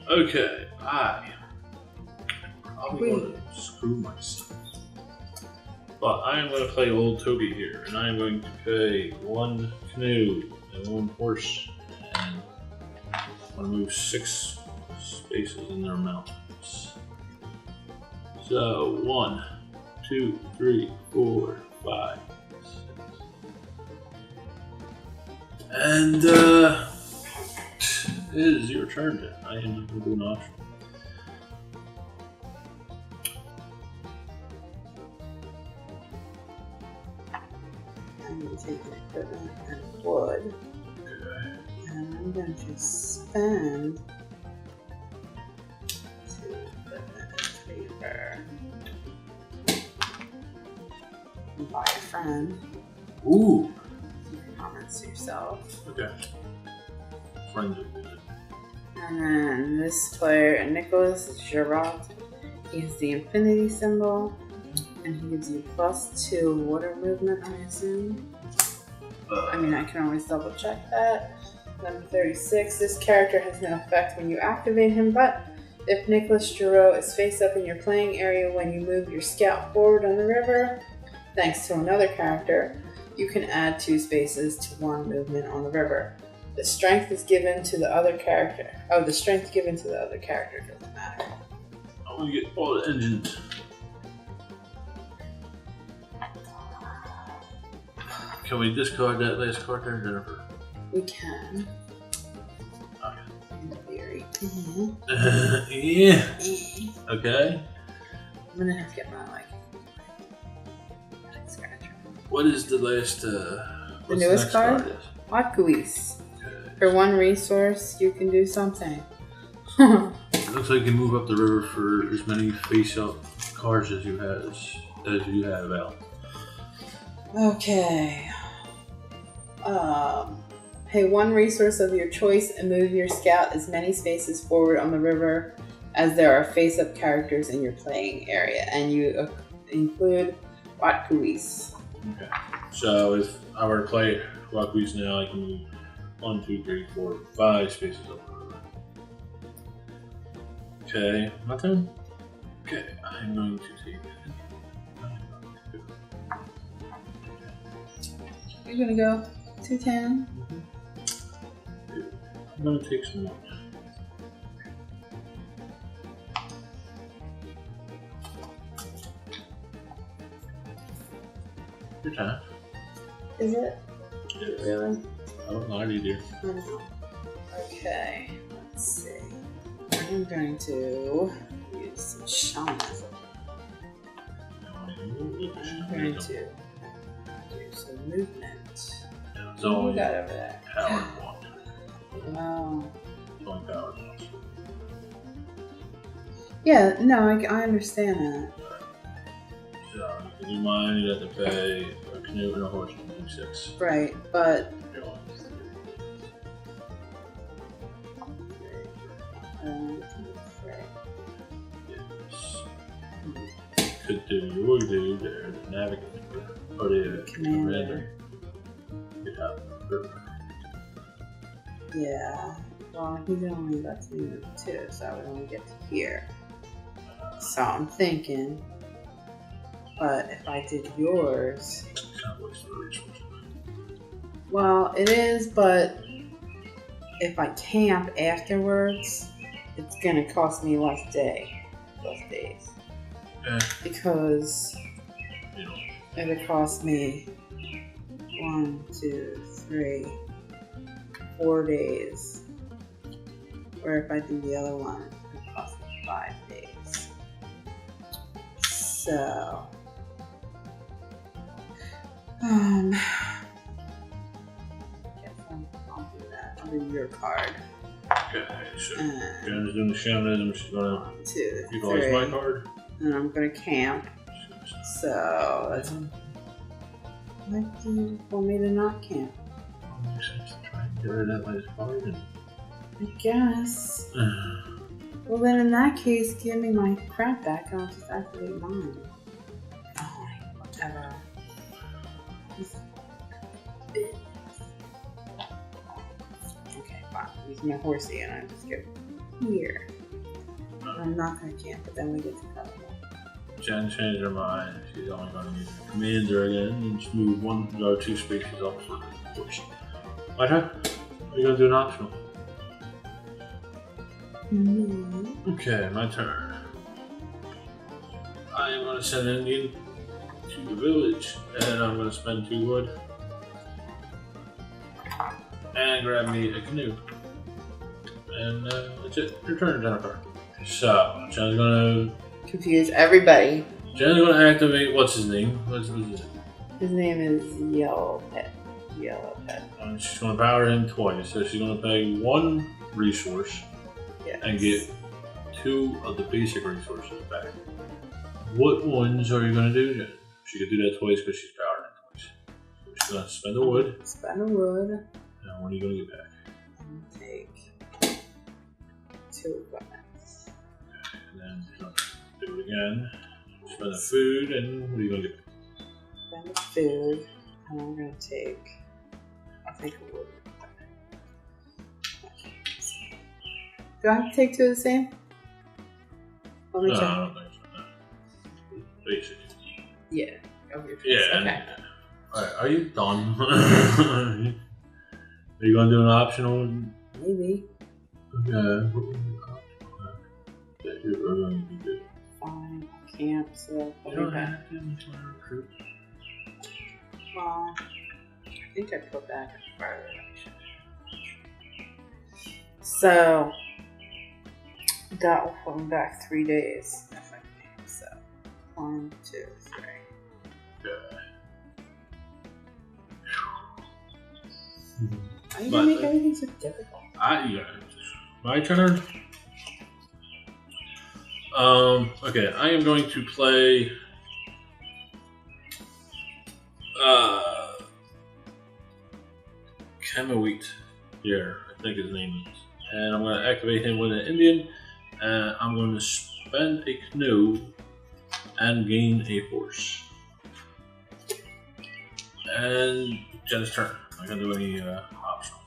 Okay, I probably want to screw myself. But I am going to play Old Toby here, and I am going to pay 1 canoe and 1 horse, and I'm going to move 6 spaces in their mountains. So 1, 2, 3, 4, 5, 6. And it is your turn then. I am going to do an option. I'm going to take the equipment and wood. Okay. And I'm going to spend 2 equipment and paper. And buy a friend. Ooh. You can comments yourself. Okay. Friends are good. And then this player, Nicholas Girard, he has the infinity symbol. And he gives you +2 water movement, I assume. I mean, I can always double check that. Number 36, this character has no effect when you activate him, but if Nicholas Giroux is face up in your playing area when you move your scout forward on the river, thanks to another character, you can add 2 spaces to 1 movement on the river. The strength is given to the other character. Oh, the strength given to the other character doesn't matter. I want to get all the engines. Can we discard that last card there, Jennifer? We can. Okay. In theory. Yeah. Okay. I'm gonna have to get my scratcher. What is the last? The what's newest next card? is? Aquis. Okay. For 1 resource, you can do something. It looks like you can move up the river for as many face-up cards as you have out. Okay. Pay 1 resource of your choice and move your scout as many spaces forward on the river as there are face-up characters in your playing area, and you include Watkuis. Okay. So if I were to play Aquis now, I can move 1, 2, 3, 4, 5 spaces up the river. Okay, my turn? Okay, I'm going to take it. You're gonna go 210. I'm going to take some more. Your time. Is it? Yes. Really? I don't know, I need you. Okay, let's see. I'm going to use some shamanism. I'm going to do some movement. It's What only we got over there? power 1. Oh. It's only power 1. Yeah, no, I understand that. So, if you do mine, you have to pay a canoe and a horse to do 6. Right, but could do your dude there, the navigator, or the commander. Yeah. Yeah. Well, he's only lets me move 2, so I would only get to here. So I'm thinking, but if I did yours, well, it is, but if I camp afterwards, it's gonna cost me less days. Because it'll cost me 1, 2, 3, 4 days. Or if I do the other one, it'll cost me 5 days. So, I'll do that. I'll do your card. Okay, so Jenna's doing the shamanism, she's gonna 1, 2, utilize 3. my card. And I'm gonna camp. So that's what do you want me to not camp? Makes sense to try and get rid of that last card. And I guess. Well, then in that case, give me my crap back and I'll just activate mine. Fine, whatever. Okay, fine. Use my horsey and I just go here. I'm not gonna camp, but then we get to cover. Jen changed her mind. She's only going to use the commander again and just move 1 or 2 spaces up for the force. Okay. Are you going to do an optional? Okay, my turn. I am going to send an Indian to the village, and I'm going to spend 2 wood and grab me a canoe. And that's it. Your turn, Jennifer. So, Jen's going to confuse everybody. Jen's going to activate, what's his name? What's his name? His name is Yellow Pet. Yellow Pet. And she's going to power him twice, so she's going to pay 1 resource and get 2 of the basic resources back. What ones are you going to do, Jen? She could do that twice because she's powered him twice. So she's going to spend a wood. Spend a wood. And what are you going to get back? I'm going to take 2 equipment. Okay, and then you're going to do it again. Spend the food, and what are you going to get back? Spend the food, and I'm going to take, I'll take a wood. Do I have to take 2 of the same? Let me check. I don't think so, no. Basic. Yeah. Over your face. Yeah. Okay. Alright, are you done? Are you going to do an optional? Maybe. Okay. That you're going to do. Fine. Camp, so I'll be back. Well, I think I put back a fire reduction. So, that will put me back 3 days. If I can. So, 1, 2, 3. Okay. Why are you going to make everything so difficult? My turn. Okay, I am going to play Kamawit here, I think his name is. And I'm going to activate him with an Indian, and I'm going to spend a canoe and gain a horse. And Jen's turn. I'm not going to do any optional.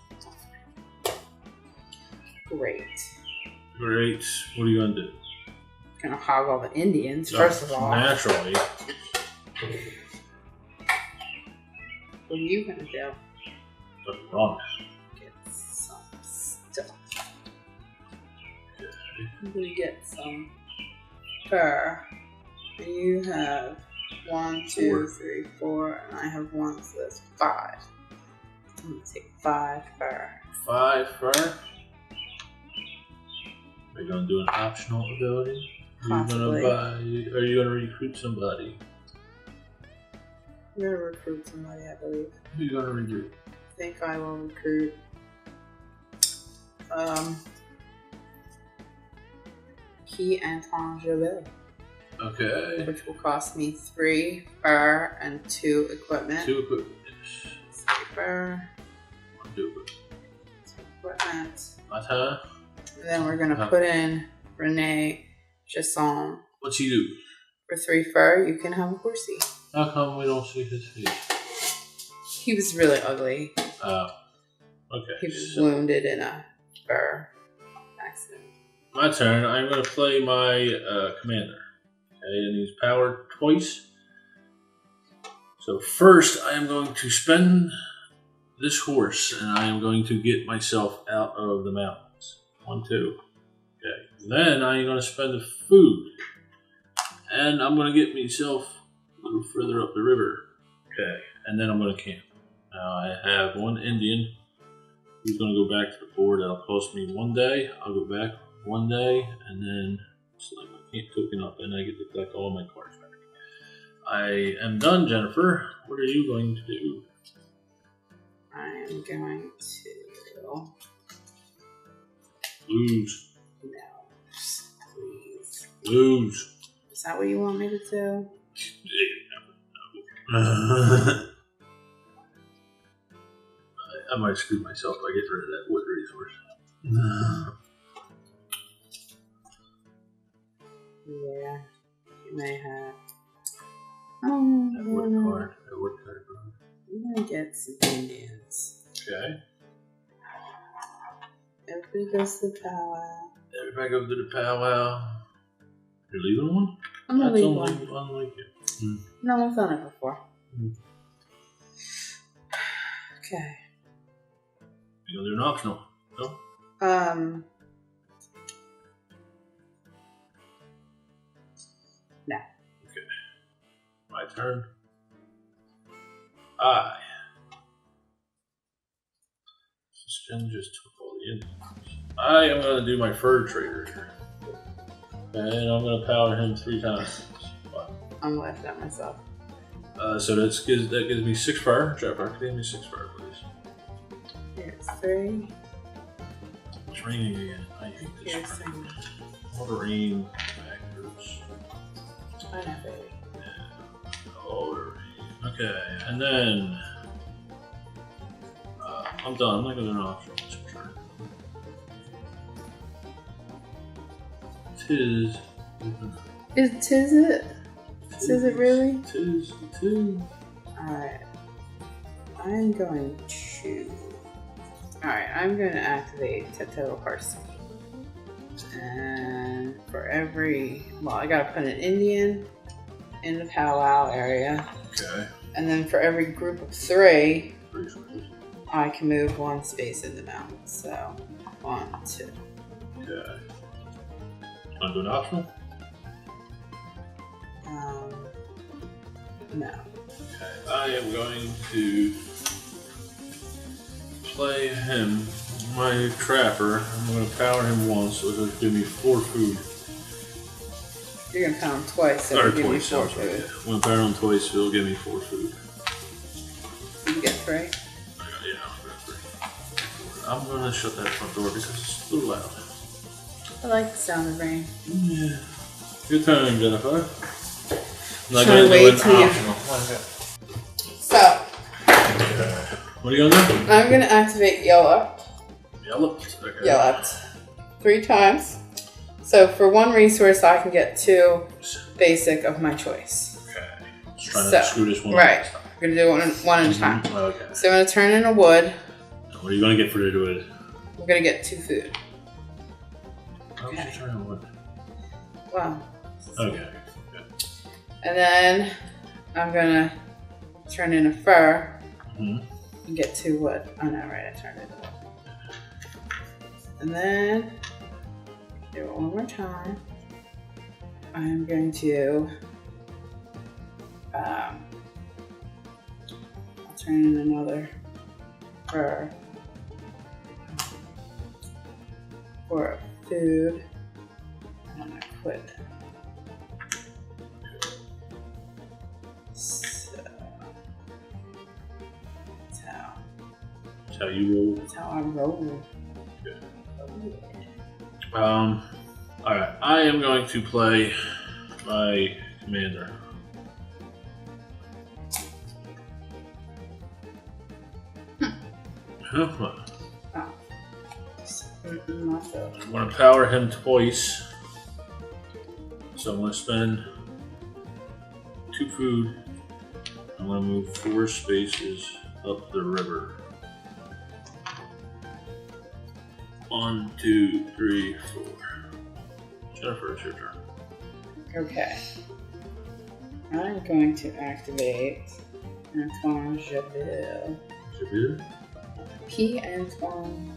Great. Great. What are you going to do? Gonna hog all the Indians, first of all. Naturally. What are you gonna do? Nothing wrong. Get some stuff. I'm gonna get some fur. And you have 1, 2, 3, 4, and I have 1, so that's 5. I'm gonna take 5 fur. 5 fur? Are you gonna do an optional ability? Possibly. Are you gonna recruit somebody? I'm gonna recruit somebody, I believe. Who are you gonna recruit? I think I will recruit Key Anton Jabel. Okay. Which will cost me 3 fur and 2 equipment. 2 equipment. 3 fur. 1 2 equipment. 2 equipment. My turn. And then we're gonna put in Renee Chasson. What's he do? For 3 fur, you can have a horsey. How come we don't see his face? He was really ugly. Oh. Okay. He was wounded in a fur accident. My turn. I'm going to play my commander. Okay, and he's powered twice. So first, I am going to spend this horse, and I am going to get myself out of the mountains. 1 2. Okay. Then I am going to spend the food, and I'm going to get myself a little further up the river. Okay. And then I'm going to camp. Now I have 1 Indian who's going to go back to the board. That'll cost me 1 day. I'll go back 1 day, and then it's like my camp cooking up, and I get to collect all my cards back. I am done, Jennifer. What are you going to do? I am going to Lose. no, please. Lose. Is that what you want me to do? I might screw myself by getting rid of that wood resource. Yeah, you may have. That wood card. That wood card. I'm gonna get some Indians. Okay. Everybody goes to the powwow. Everybody go to the powwow. You're leaving one? I'm gonna leave one. That's unlike you. No, I've done it before. Okay. You gonna do an optional? No? No. Okay. My turn. Suspend just took all the Indians. I am going to do my fur trader here. And I'm going to power him 3 times. I'm laughing at myself. So that gives me 6 fire. Trap fire. Give me 6 fire, please. Here's 3. It's raining again. I hate this. Here's rain. All the rain backwards. I know, baby. All the rain. Okay, and then I'm done. I'm not going to do an optional this turn. Tis it? Tis it really? Tis. Alright. I'm going to activate Tato Parsley. And for every, I gotta put an Indian in the powwow area. Okay. And then for every group of 3, I can move 1 space in the mountain. So 1, 2. Okay. Want to do an optional? No. Okay. I am going to play him, my trapper. I'm going to power him once, so it'll give me 4 food. You're going to power him twice, so it'll give me 4 food. Yeah. I'm going to power him twice, so it'll give me 4 food. You get 3? Yeah, I'll get 3. I'm going to shut that front door because it's a little loud. I like the sound of rain. Yeah. Good time, Jennifer. I'm not Trying going to do an to wait optional. So, what are you going to do? I'm going to activate Yellow. Okay. Yellow. 3 times. So for 1 resource, I can get 2 basic of my choice. Okay. Just trying to screw this one. Right. We're going to do it one at a time. Okay. So I'm going to turn in a wood. What are you going to get for the wood? We're going to get 2 food. How would you turn in wood? Wow. Okay. And then I'm going to turn in a fur and get 2 wood. Oh no, right, I turned in wood. And then, do it one more time. I'm going to I'll turn in another fur for food. I'm gonna quit. So that's how you roll. That's how I roll. Okay. Oh, yeah. Alright, I am going to play my commander. What? Oh. I'm going to power him twice. So I'm going to spend 2 food. I'm going to move 4 spaces up the river. 1, 2, 3, 4. Jennifer, it's your turn. Okay. I'm going to activate Antoine Javille. Javille? P. Antoine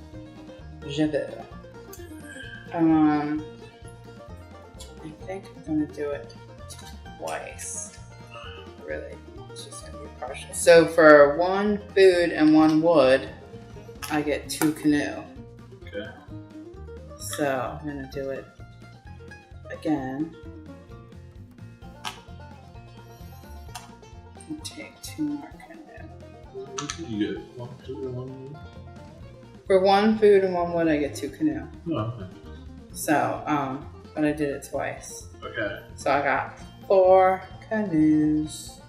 Javille. I think I'm going to do it twice. Really, it's just going to be partial. So for 1 food and 1 wood, I get 2 canoe. Okay. So I'm going to do it again. And take 2 more canoe. You get 1, 2, and 1 wood? For 1 food and 1 wood, I get 2 canoe. Oh, okay. So, but I did it twice. Okay. So I got 4 canoes.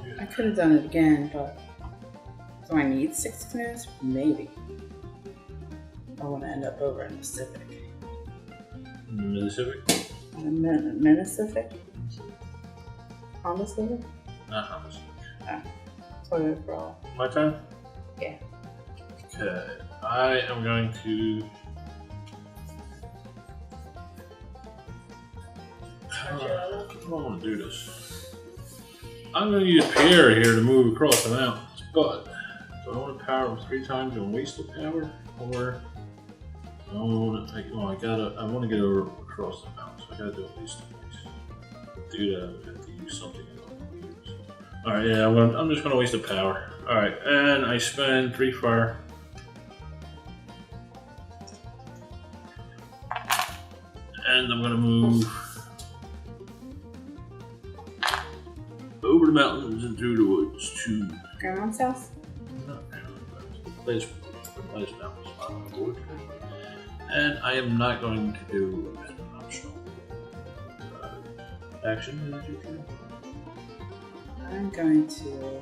Yeah. I could have done it again, but do I need 6 canoes? Maybe. I want to end up over in the Pacific. In the Pacific? Minicific? Honda Civic? Not Honda Civic. Oh, Toyota Corolla. My turn? Yeah. Okay. I am going to I don't want to do this. I'm going to use Pierre here to move across the mountains, but do I want to power him 3 times and waste the power, or I want to take? Well, I want to get over across the mountains. So I got to do at least twice. To do that, I would have to use something I don't want to use. All right, yeah, I'm just going to waste the power. All right, and I spend 3 fire. And I'm gonna move over the mountains and through the woods to Grandma's house? place mountains on the board. And I am not going to do an optional action. I'm going to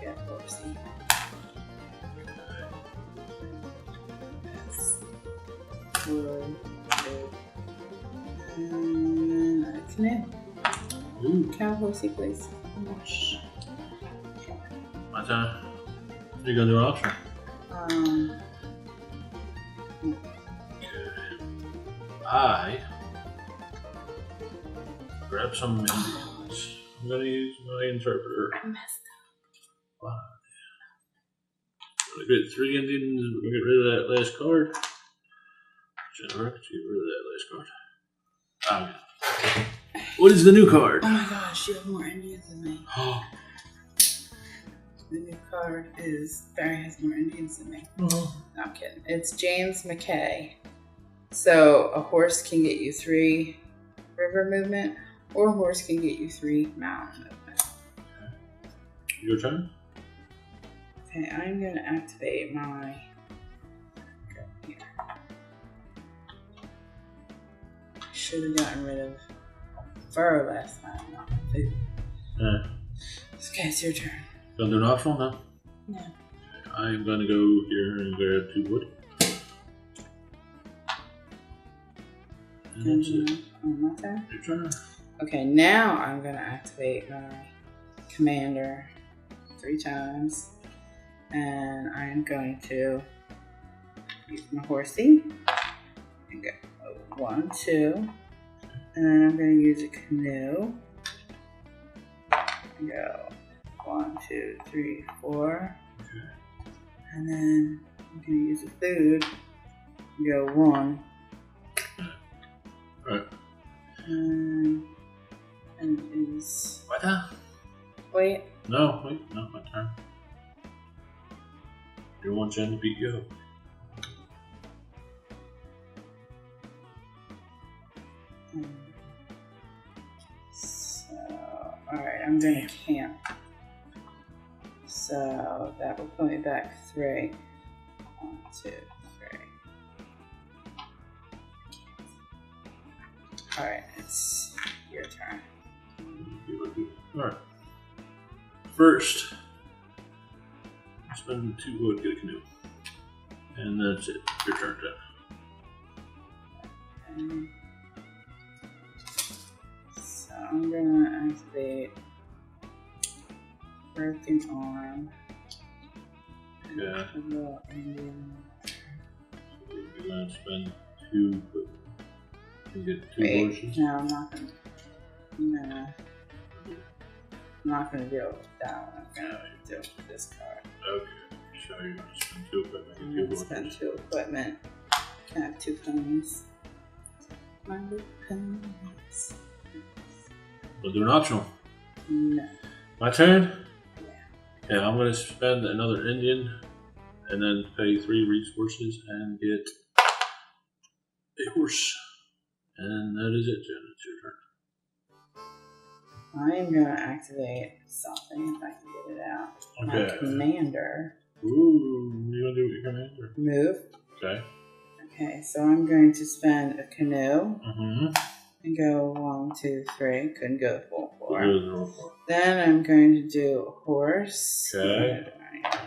get horsey. Wood, and a canoe. Ooh. Cow horsey, please. My turn. You're gonna do an option. I grab some Indians. I'm gonna use my interpreter. I messed Wow. I'm gonna get 3 Indians. We're gonna get rid of that last card. Jennifer, get rid of that last card. What is the new card? Oh my gosh, you have more Indians than me. The new card is Barry has more Indians than me. No, I'm kidding. It's James McKay. So a horse can get you 3 river movement, or a horse can get you 3 mountain movement. Your turn? Okay, I'm going to activate my... Here. Should have gotten rid of fur last time, not food. Yeah. Okay, it's your turn. Gonna do an optional now? No. I'm gonna go here and grab 2 wood. And that's it. My turn? Your turn. Okay, now I'm going to activate my commander 3 times. And I'm going to use my horsey. And go 1, 2. And then I'm going to use a canoe. And go 1, 2, 3, 4. Okay. And then I'm going to use a food. And go 1. Alright. And it is. What the? Wait. No, my turn. You want Jen to beat you up. So, alright, I'm going to camp. So that will put me back 3. 1, 2, 3. Alright, it's your turn. Alright. First, spend 2 wood, get a canoe. And that's it. Your turn, Jen. So I'm gonna activate Broken Arm. Okay. Indian. So we're gonna spend 2 wood. And get 2 Wait, horses. no, I'm not gonna. No. I'm not gonna deal with that one. I'm gonna deal with this card. Okay. So you're gonna spend 2 equipment I'm and gonna 2 horses. spend 2 equipment. Can I have 2 ponies? My little ponies. We'll do an optional. No. My turn? Yeah. Yeah, I'm gonna spend another Indian and then pay 3 resources and get a horse. And that is it, Jen. It's your turn. I am gonna activate something if I can get it out. Okay. My commander. Ooh, you gonna do with your commander? Move. Okay. Okay, so I'm going to spend a canoe Mm-hmm. and go 1, 2, 3. Couldn't go the full 4. Four. Then I'm going to do a horse. Okay.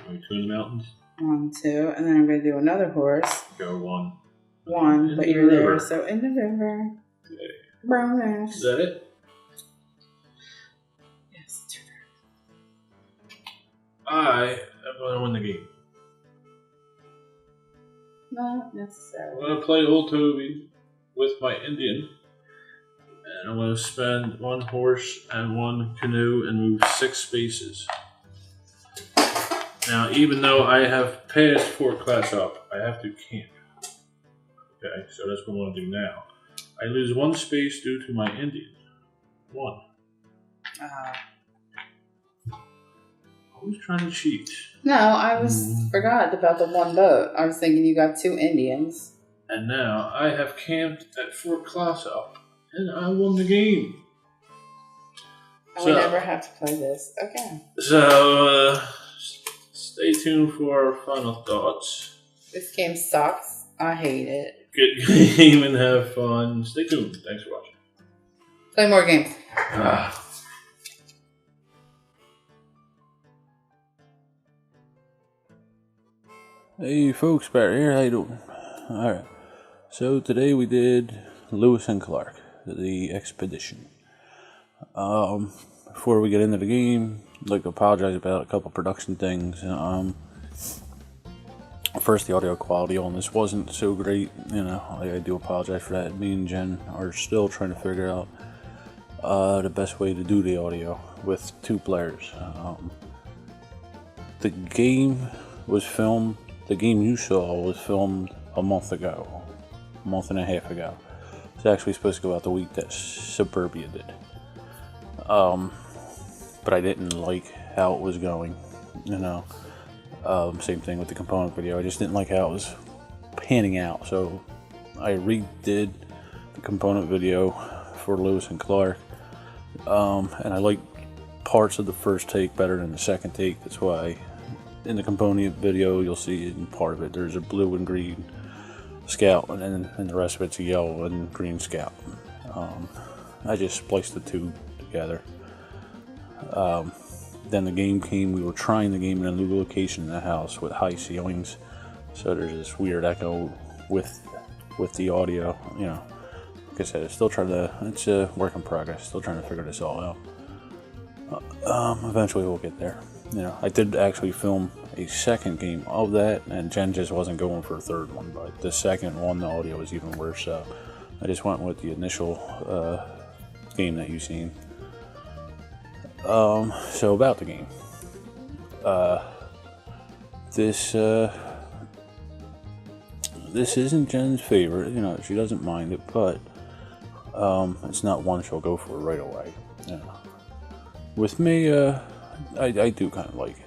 2 in the mountains. 1, 2, and then I'm going to do another horse. Go 1. 1, In but the you're there, river. so in the river. Okay. Bonus. Is that it? Yes, it's your turn. I am gonna win the game. Not necessarily. I'm going to play Old Toby with my Indian. And I'm going to spend 1 horse and 1 canoe and move 6 spaces. Now, even though I have passed 4 class up, I have to camp. Okay, so that's what I'm going to do now. I lose 1 space due to my Indian. 1. Always trying to cheat. No, I forgot about the 1 boat. I was thinking you got 2 Indians. And now I have camped at 4 class up, and I won the game. I never have to play this again. So, stay tuned for our final thoughts. This game sucks. I hate it. Good game and have fun. Stay tuned. Thanks for watching. Play more games. Hey folks, Barry here, how you doing? Alright, so today we did Lewis and Clark, the expedition. Before we get into the game, I'd like to apologize about a couple production things. First, the audio quality on this wasn't so great, I do apologize for that. Me and Jen are still trying to figure out the best way to do the audio with 2 players. The game you saw was filmed a month and a half ago. It's actually supposed to go out the week that Suburbia did. But I didn't like how it was going, Same thing with the component video. I just didn't like how it was panning out. So I redid the component video for Lewis and Clark. And I like parts of the first take better than the second take. That's why in the component video you'll see in part of it there's a blue and green scout, and then the rest of it's a yellow and green scout. I just spliced the 2 together. Then the game came. We were trying the game in a new location in the house with high ceilings, so there's this weird echo with the audio. Like I said, it's a work in progress. Still trying to figure this all out. Eventually we'll get there. I did actually film a second game of that, and Jen just wasn't going for a third one, but the second one, the audio was even worse, so I just went with the initial game that you've seen. So about the game. This isn't Jen's favorite, she doesn't mind it, but it's not one she'll go for right away. With me, I do kind of like it.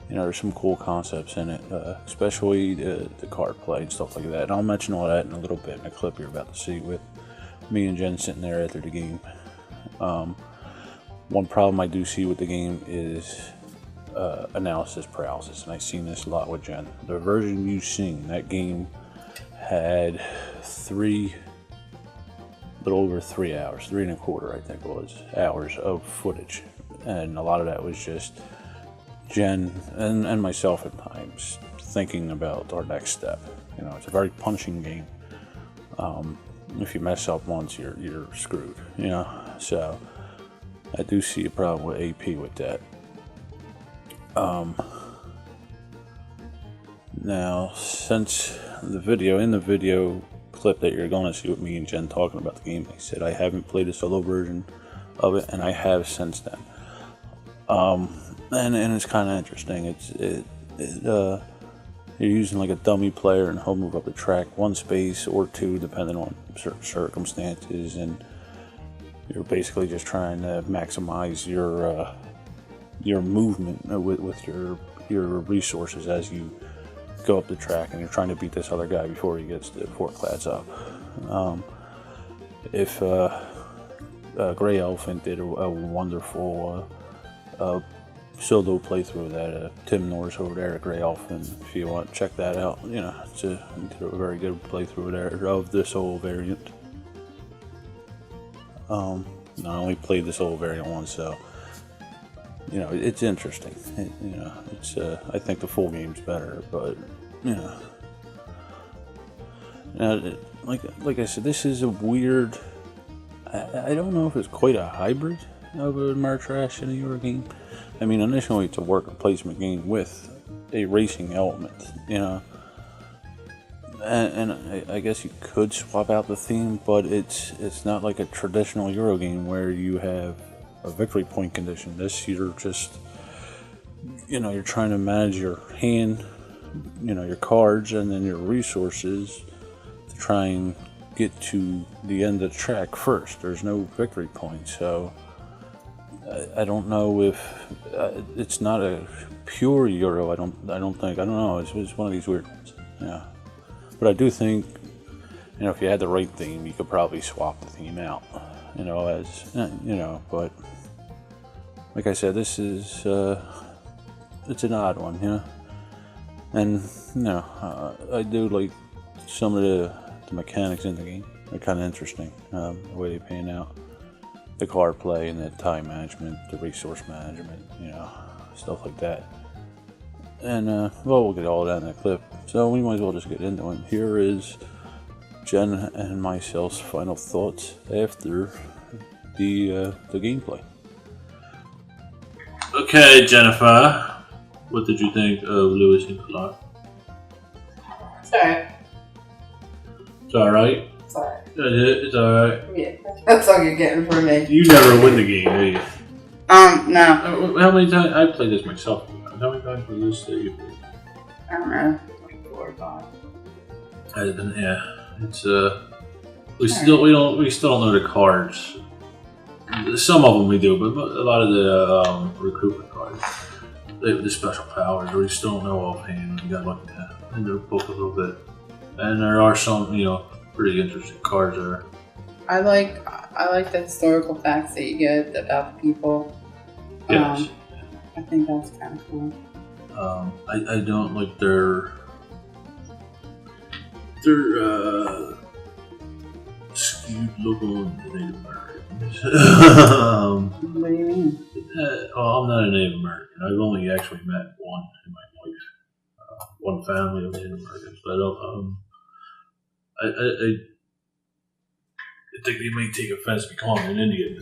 There's some cool concepts in it, especially the card play and stuff like that. And I'll mention all that in a little bit in a clip you're about to see with me and Jen sitting there after the game. One problem I do see with the game is analysis paralysis, and I've seen this a lot with Jen. The version you've seen, that game had little over 3 hours, 3.25 I think it was, hours of footage. And a lot of that was just Jen and myself at times thinking about our next step. It's a very punching game. If you mess up once, you're screwed. So I do see a problem with AP with that. Now, since in the video clip that you're going to see with me and Jen talking about the game, I said I haven't played a solo version of it, and I have since then. And it's kind of interesting. You're using like a dummy player and he'll move up the track 1 space or 2 depending on certain circumstances, and you're basically just trying to maximize your movement with your resources as you go up the track, and you're trying to beat this other guy before he gets to 4 class up. If Gray Elephant did a wonderful solo playthrough that Tim Norris over there at Gray Elephant. If you want, check that out. It's a very good playthrough there of the solo variant. I only played the solo variant once, so it's interesting. It's I think the full game's better, but like I said, this is a weird. I don't know if it's quite a hybrid of a Ameritrash and a Euro game. I mean, initially it's a worker placement game with a racing element. and I guess you could swap out the theme, but it's not like a traditional Euro game where you have a victory point condition. This, you're just, you're trying to manage your hand, your cards, and then your resources to try and get to the end of the track first. There's no victory point, so I don't know if it's not a pure Euro. I don't know. It's one of these weird ones. Yeah, but I do think if you had the right theme, you could probably swap the theme out. But like I said, this is it's an odd one, and I do like some of the mechanics in the game. They're kind of interesting, the way they pan out. The card play and the time management, the resource management, stuff like that. And, we'll get all that in the clip. So we might as well just get into it. Here is Jen and myself's final thoughts after the gameplay. Okay, Jennifer. What did you think of Lewis and Clark? It's alright. It's alright? It's alright. It's alright. Yeah, that's all you're getting from me. You never win the game, do you? No. How many times? I played this myself. How many times was this that you played? I don't know. Like 4 or 5. It's we still don't know the cards. Some of them we do, but a lot of the recruitment cards, the special powers, we still don't know offhand. You got to look into the book a little bit, and there are some pretty interesting cards there. I like the historical facts that you get about the people. Yes. I think that's kind of cool. I don't like their skewed look on the Native Americans. What do you mean? I'm not a Native American. I've only actually met one in my life, one family of Native Americans. But I think they may take offense to be calling me an Indian.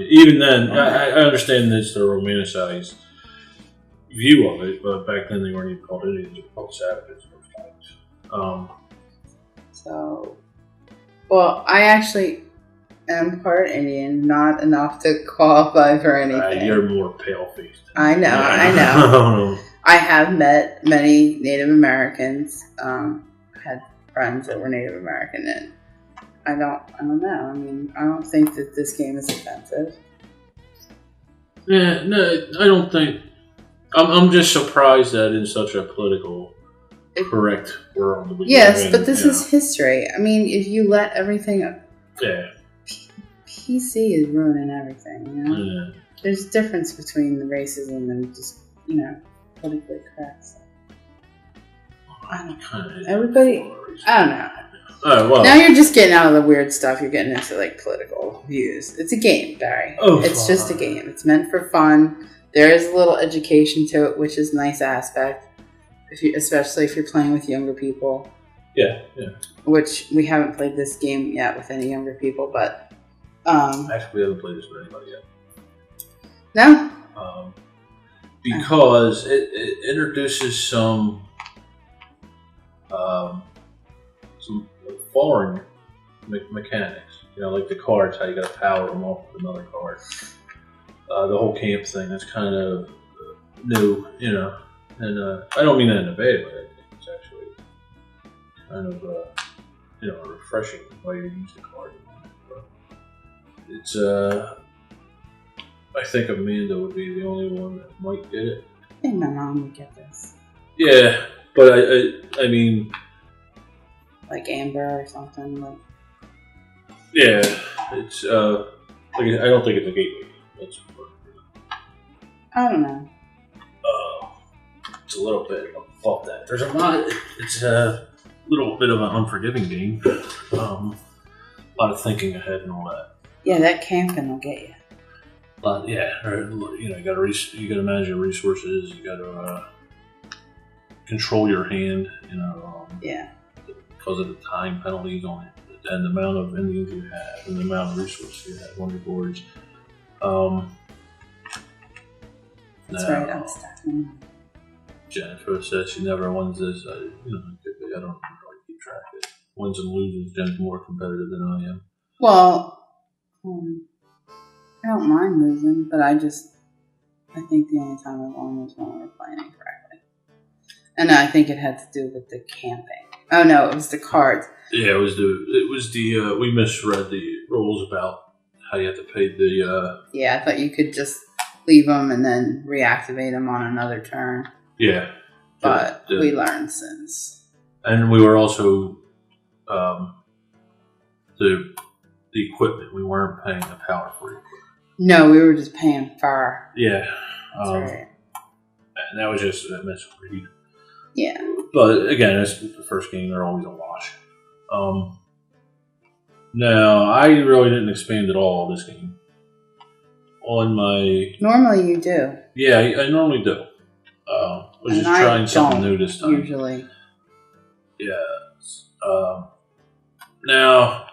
Even then, I understand it's the romanticized view of it, but back then they weren't even called Indians; they were called savages. Well, I actually am part Indian, not enough to qualify for anything. You're more pale-faced. I know. I have met many Native Americans. Had friends that were Native American, and I don't know. I don't think that this game is offensive. Yeah, no, I don't think. I'm just surprised that in such a political correct world. Yes, but this is history. If you let everything. Yeah. PC is ruining everything. Yeah. There's a difference between the racism and just politically correct stuff. I don't know. Everybody. I don't know. Well, now you're just getting out of the weird stuff. You're getting into political views. It's a game, Barry. It's just a game. It's meant for fun. There is a little education to it, which is a nice aspect. Especially if you're playing with younger people. Yeah. Which we haven't played this game yet with any younger people, but actually, we haven't played this with anybody yet. No. Because it introduces some foreign mechanics. Like the cards, how you got to power them off with another card. The whole camp thing, that's kind of new, and I don't mean that in a bad way. I think it's actually kind of a refreshing way to use the card. But it's I think Amanda would be the only one that might get it. I think my mom would get this. Yeah, but I mean, like Amber or something. Yeah, it's I don't think it's a gateway. That's I don't know. It's a little bit above that. There's a lot. It's a little bit of an unforgiving game. A lot of thinking ahead and all that. Yeah, that camping will get you. You got to manage your resources. You got to control your hand. Because of the time penalties on it and the amount of Indians you have and the amount of resources you have on your boards. That's right. I'm stuck. Jennifer says she never wins this. It could be. I don't really keep track of it. Wins and loses, Jen's more competitive than I am. Well, I don't mind losing, but I think the only time I won was when we were playing incorrectly. And I think it had to do with the camping. Oh no, it was the cards. Yeah, it was the we misread the rules about how you have to pay the Yeah, I thought you could just leave them and then reactivate them on another turn. Yeah. But we learned since. And we were also the equipment. We weren't paying the power for it. No, we were just paying for. Yeah. That's right. And that was just a misread. Yeah. But again, it's the first game. They're always a wash. No, I really didn't expand at all this game. On my... Normally you do. Yeah, I normally do. I was just trying something new this time. Usually. Yeah. Now,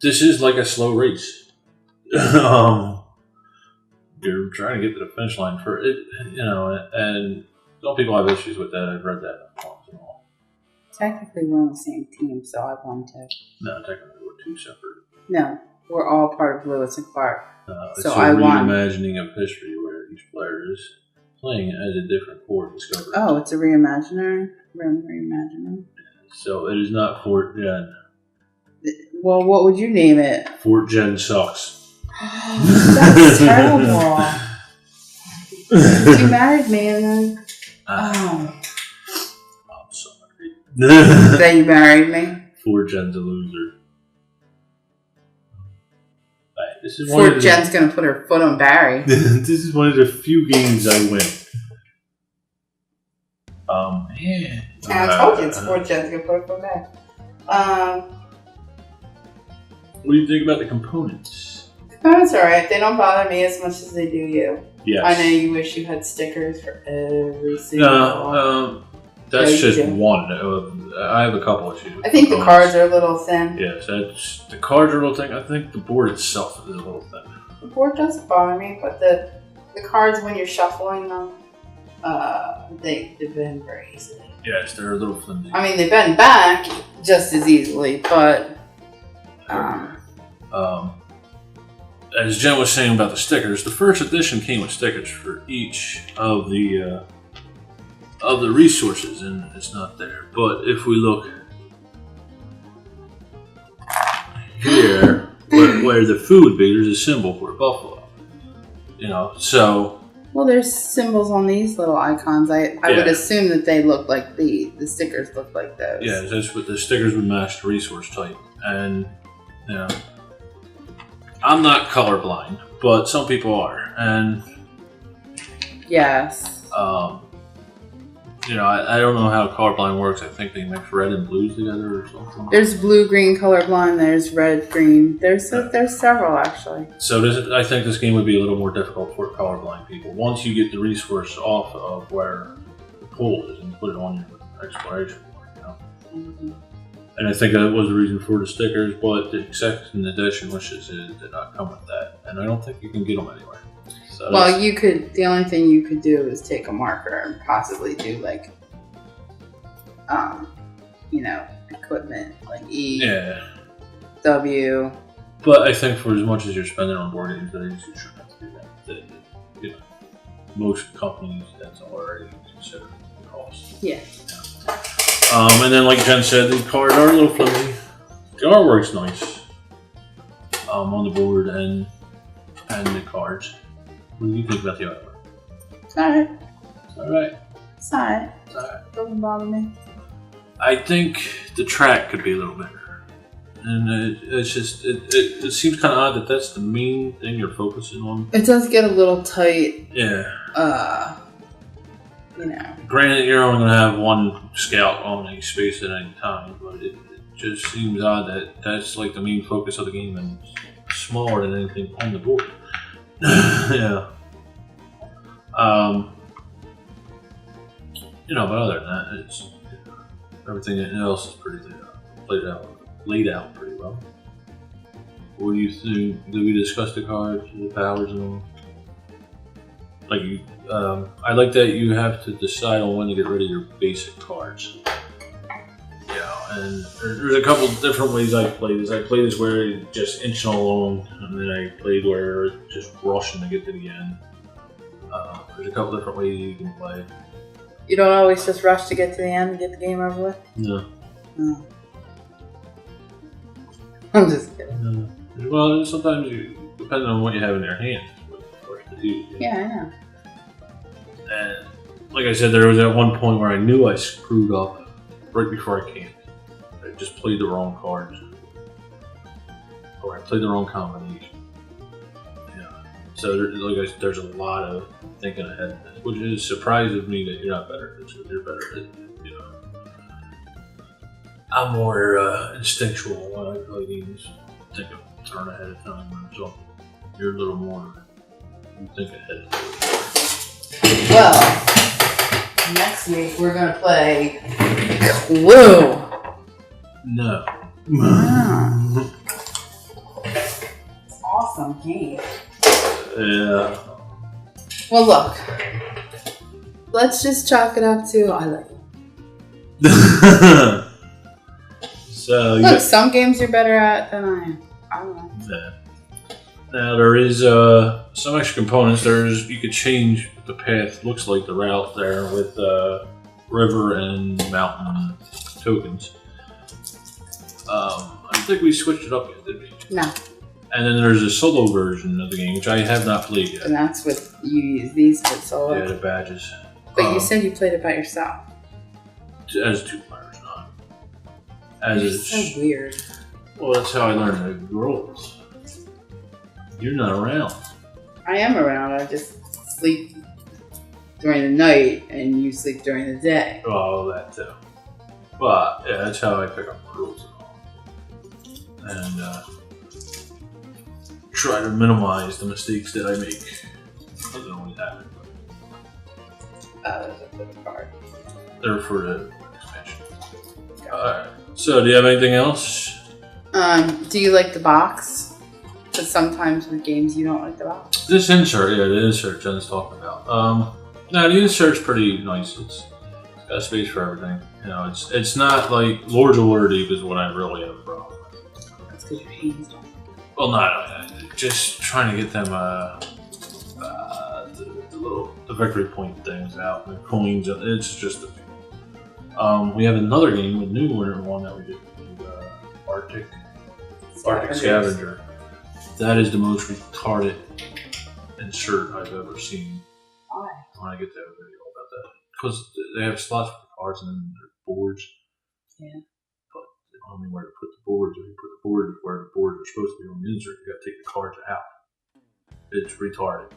this is like a slow race. You're trying to get to the finish line for it, and some people have issues with that. I've read that once and all. Technically, we're on the same team, so I won too. No, technically we're two separate. No, we're all part of Lewis and Clark. It's so a reimagining of history where each player is playing as a different Fort Discovery. Oh, it's a reimagining? So it is not Fort Jen. Well, what would you name it? Fort Jen sucks. That's terrible. You married me and then... I'm sorry. That you married me? Fort Jen's a loser. This is Fort Jen's going to put her foot on Barry. This is one of the few games I win. Yeah. I told you it's Fort Jen's going to put her foot back. What do you think about the components? Components are alright. They don't bother me as much as they do you. Yes. I know you wish you had stickers for every single that's just one. I have a couple issues with I think the cards are a little thin. Yes, the cards are a little thin. I think the board itself is a little thin. The board doesn't bother me, but the cards when you're shuffling them, they bend very easily. Yes, they're a little flimsy. I mean, they bend back just as easily, but as Jen was saying about the stickers, the first edition came with stickers for each of the resources, and it's not there. But if we look here, where the food would be, there's a symbol for a buffalo. So. Well, there's symbols on these little icons. I would assume that they look like the stickers look like those. Yeah, that's what the stickers would match the resource type, and I'm not colorblind, but some people are, and yes. I don't know how colorblind works. I think they mix red and blues together or something. There's blue-green colorblind. There's red-green. There's several actually. So I think this game would be a little more difficult for colorblind people. Once you get the resource off of where the pool is and put it on your exploration board, Mm-hmm. And I think that was the reason for the stickers. But the second edition wishes did not come with that, and I don't think you can get them anywhere. So well, you could. The only thing you could do is take a marker and possibly do like, equipment like E, W. But I think for as much as you're spending on board games, you shouldn't have to do that. Most companies that's already considered the cost. Yeah. And then, like Jen said, the cards are a little flimsy. The artwork's nice on the board and the cards. What do you think about the artwork? It's alright. It's alright. It's alright. Doesn't bother me. I think the track could be a little better. And it's just, it seems kind of odd that that's the main thing you're focusing on. It does get a little tight. Yeah. Granted, you're only going to have one scout on each space at any time, but it just seems odd that that's like the main focus of the game and smaller than anything on the board. Yeah. But other than that, it's everything else is pretty laid out pretty well. What do you think? Did we discuss the cards, the powers, and all? Like I like that you have to decide on when to get rid of your basic cards. And there's a couple different ways I play this. I play this where it's just inching along, and then I played where it's just rushing to get to the end. There's a couple different ways you can play. You don't always just rush to get to the end and get the game over with? No. No. I'm just kidding. No. Well, sometimes depending on what you have in your hands, what you're forced to do. Yeah, I know. And like I said, there was at one point where I knew I screwed up right before I camped. I just played the wrong cards. Or I played the wrong combination. Yeah. So there's a lot of thinking ahead, which is surprises me that you're not better at this, because you're better at it. You know, I'm more instinctual when I play games. Think a turn ahead of time or something. You're a little more. You think ahead. Well, next week we're gonna play Clue. No. Wow. Awesome game. Yeah. Well, look. Let's just chalk it up to I like it. So Look, some games you're better at than I am. I don't know. yeah. Now there is some extra components. You could change what the path looks like, the route there with river and mountain tokens. I don't think we switched it up yet, did we? No. And then there's a solo version of the game, which I have not played yet. And that's what you use these for solo. Yeah, the badges. But you said you played it by yourself. As 2 players, not as It's so weird. Well, that's how I learned the rules. You're not around. I am around. I just sleep during the night and you sleep during the day. Oh, that too. But yeah, that's how I pick up the rules and all. And try to minimize the mistakes that I make. Doesn't always happen. There's a good card. They're for the expansion. Alright. So, do you have anything else? Do you like the box? Because sometimes with games you don't like the box. This insert, yeah, the insert Jen's talking about. No, the insert's pretty nice. It's got space for everything. You know, it's not like Lords of Waterdeep is what I really have a problem with. That's because your hands don't. Well, not just trying to get them the victory point things out, the coins. It's just a pain. We have another game, a new one that we did, Arctic Scavenger. That is the most retarded insert I've ever seen. Why? When I get to have a video about that, because they have slots for the cards and then there's boards. Yeah. But they don't know where to put the boards. If you put the boards where the boards are supposed to be on the insert, you got to take the cards out. It's retarded.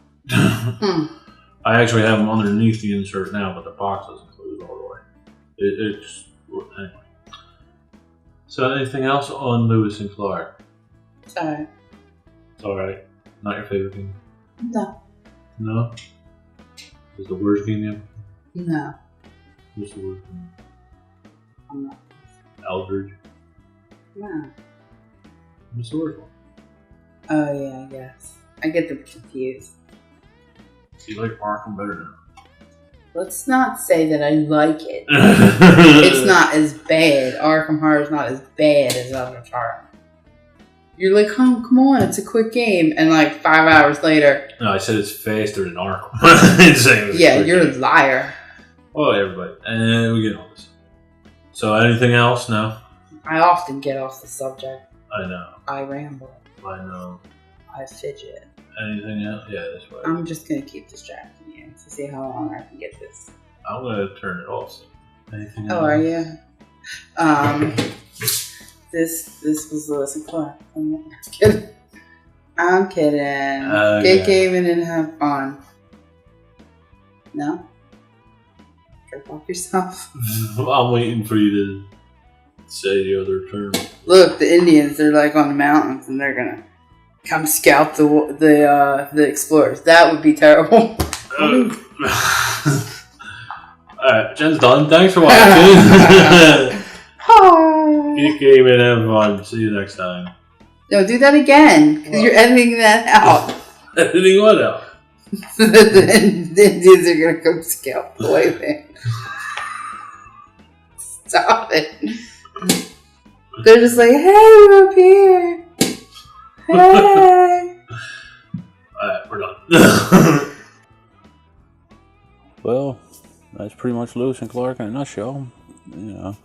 I actually have them underneath the insert now, but the box doesn't close all the way. It's anyway. So, anything else on Lewis and Clark? Sorry. It's alright. Not your favorite game? No. No? Is the worst game yet? No. What's the worst game? I'm not. Eldridge? No. What's the worst one? Oh, yeah, I guess. I get them confused. So you like Arkham better than Let's not say that I like it. It's not as bad. Arkham Horror is not as bad as Eldritch Horror. You're like, come on, it's a quick game. And like 5 hours later. No, I said it's faster than Arkham. I didn't say it was Yeah, quick. you're a liar. Oh, everybody. And we get all this. So, anything else? No? I often get off the subject. I know. I ramble. I know. I fidget. Anything else? Yeah, that's right. I'm just going to keep distracting you to see how long I can get this. I'm going to turn it off. Anything else? Oh, are you? This was Lewis and Clark. I'm kidding. I'm kidding. Get gaming and have fun. No? Go fuck yourself. I'm waiting for you to say the other term. Look, the Indians, they're like on the mountains and they're gonna come scout the explorers. That would be terrible. Alright, Jen's done. Thanks for watching. Hi. Keep gaming and have fun. See you next time. No, do that again, because you're editing that out. Editing what out? The Indians are gonna come scout the way there. Stop it. They're just like, hey, we're up here. Hey. Alright, we're done. Well, that's pretty much Lewis and Clark in a nutshell. You know,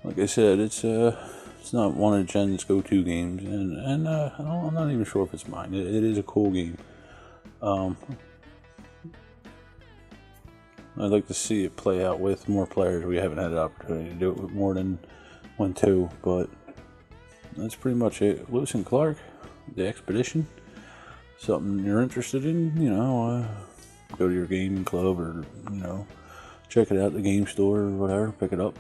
like I said, it's not one of Jen's go-to games, and I'm not even sure if it's mine. It is a cool game. I'd like to see it play out with more players. We haven't had the opportunity to do it with more than 1-2, but that's pretty much it. Lewis and Clark, the Expedition. Something you're interested in, you know, go to your gaming club or, you know, check it out at the game store or whatever, pick it up.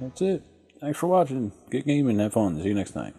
That's it. Thanks for watching. Get gaming, have fun. See you next time.